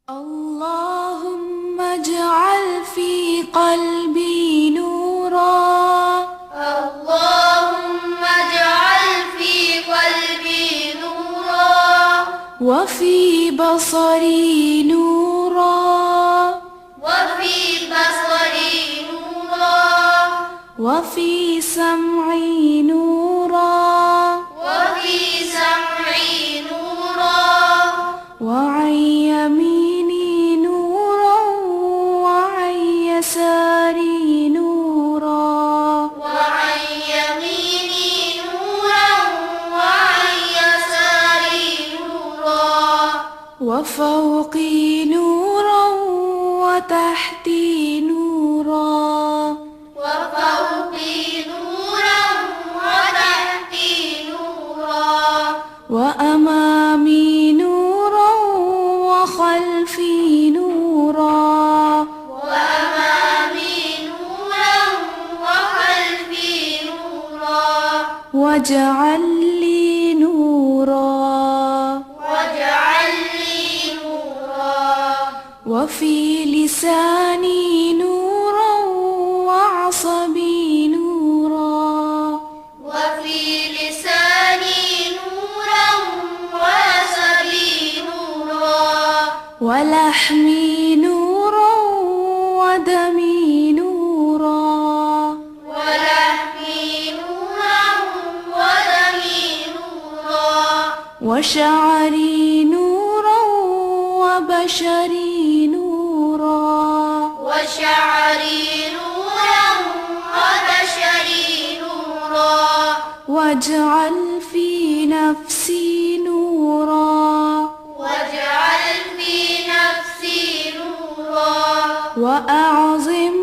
اللهم اجعل في قلبي نورا، اللهم اجعل في قلبي نورا، وفي بصري نورا، وفي بصري نورا، وفي سمعي نورا، وفي سمعي نورا، وعن يميني نورا، وعن يساري نورا، وعن يميني نورا، وعن يساري نورا، وفوقي نورا، وتحتي نورا، وفوقي نورا، وتحتي نورا، وأمامي نورا، وخلفي نورا، وأمامي نورا، وخلفي نورا، واجعل لي نورا، واجعل لي نورا، وفي لساني نورا، وعصبي نورا، وفي لساني نورا، وعصبي نورا، ولحمي نورا، ودمي نورا، ولحمي نورا، ودمي نورا، وشعري نورا، وبشري نورا، وشعري نورا، وبشري نورا، واجعل في نفسي نورا، واجعل في نفسي نورا، وأعظم